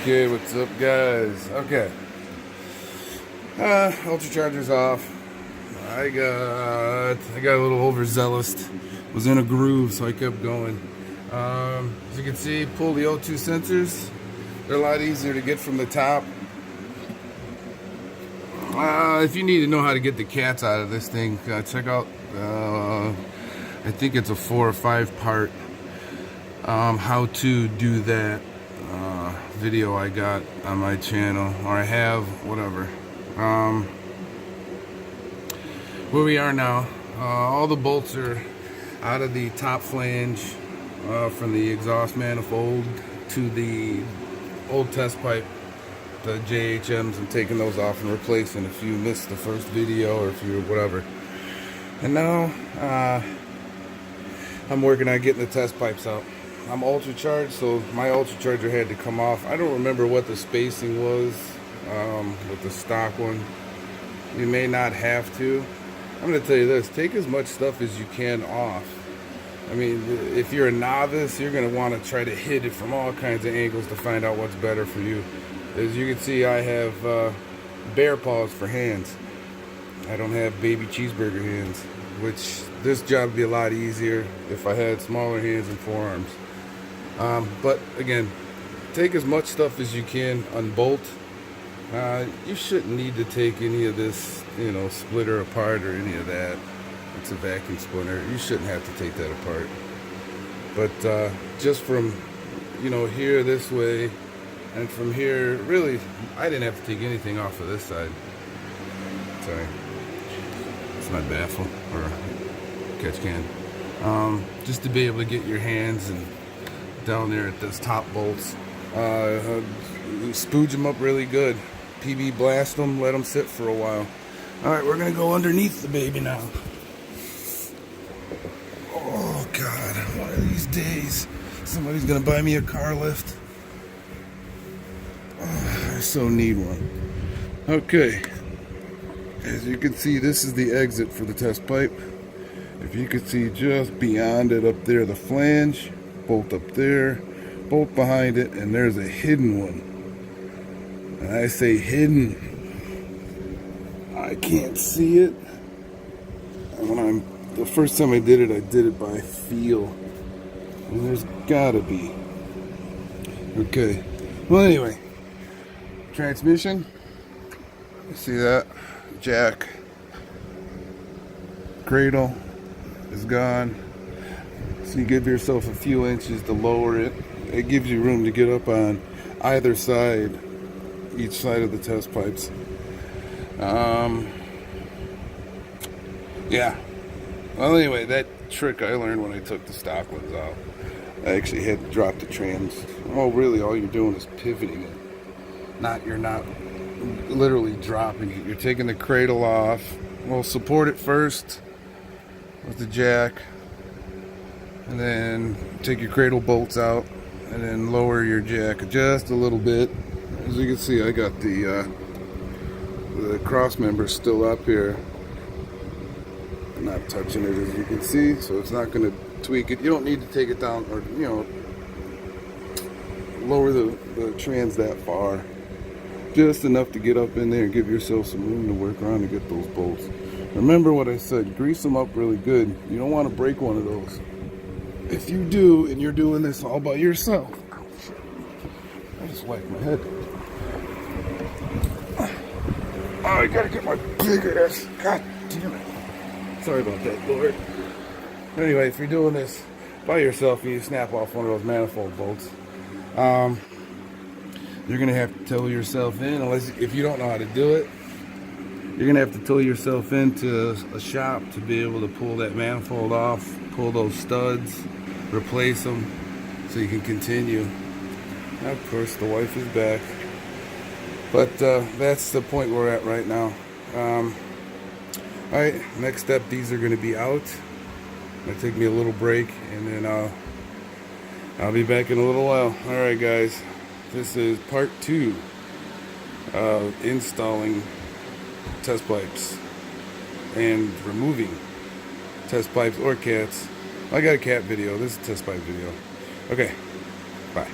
Okay, what's up, guys? Okay, ultra charger's off. I got a little overzealous. Was in a groove, so I kept going. As you can see, pull the O2 sensors. They're a lot easier to get from the top. If you need to know how to get the cats out of this thing, check out. I think it's a 4 or 5 part how to do that video I got on my channel, or I have, whatever. Where we are now, all the bolts are out of the top flange from the exhaust manifold to the old test pipe, the JHMs. I'm taking those off and replacing if you missed the first video or if you whatever. And now I'm working on getting the test pipes out. I'm ultra charged, so my ultra charger had to come off. I don't remember what the spacing was with the stock one. You may not have to. I'm going to tell you this, take as much stuff as you can off. I mean, if you're a novice, you're going to want to try to hit it from all kinds of angles to find out what's better for you. As you can see, I have bear paws for hands. I don't have baby cheeseburger hands, which this job would be a lot easier if I had smaller hands and forearms. But again, take as much stuff as you can, unbolt. You shouldn't need to take any of this, splitter apart or any of that. It's a vacuum splitter. You shouldn't have to take that apart. But just from, here this way, and from here, really, I didn't have to take anything off of this side. Sorry. It's my baffle, or catch can. Just to be able to get your hands and down there at those top bolts. Spooge them up really good. PB blast them, let them sit for a while. Alright, we're going to go underneath the baby now. Oh God, one of these days somebody's going to buy me a car lift. Oh, I so need one. Okay, as you can see, this is the exit for the test pipe. If you could see just beyond it up there, the flange, bolt up there, bolt behind it, and there's a hidden one. And I say hidden. I can't see it. And the first time I did it by feel. And there's gotta be. Okay. Well, anyway, transmission. You see that? Jack. Cradle is gone. So you give yourself a few inches to lower it. It gives you room to get up on either side, each side of the test pipes. Yeah. Well, anyway, that trick I learned when I took the stock ones out. I actually had to drop the trans. Oh, really, all you're doing is pivoting it. You're not literally dropping it. You're taking the cradle off. Well, support it first with the jack. And then take your cradle bolts out, and then lower your jack just a little bit. As you can see, I got the cross member still up here. I'm not touching it, as you can see, so it's not going to tweak it. You don't need to take it down or lower the trans that far. Just enough to get up in there and give yourself some room to work around to get those bolts. Remember what I said, grease them up really good. You don't want to break one of those. If you do, and you're doing this all by yourself, oh, shit. I just whacked my head. Oh, I gotta get my big ass. God damn it. Sorry about that, Lord. Anyway, if you're doing this by yourself and you snap off one of those manifold bolts, you're gonna have to tow yourself in, if you don't know how to do it. You're gonna have to tow yourself into a shop to be able to pull that manifold off, pull those studs, replace them, so you can continue. Now, of course, the wife is back, but that's the point we're at right now. Alright, next step, these are going to be out. It'll take me a little break, and then I'll be back in a little while. Alright, guys, this is part 2 of installing test pipes and removing test pipes or cats. I got a cat video. This is a test pipe video. Okay, bye.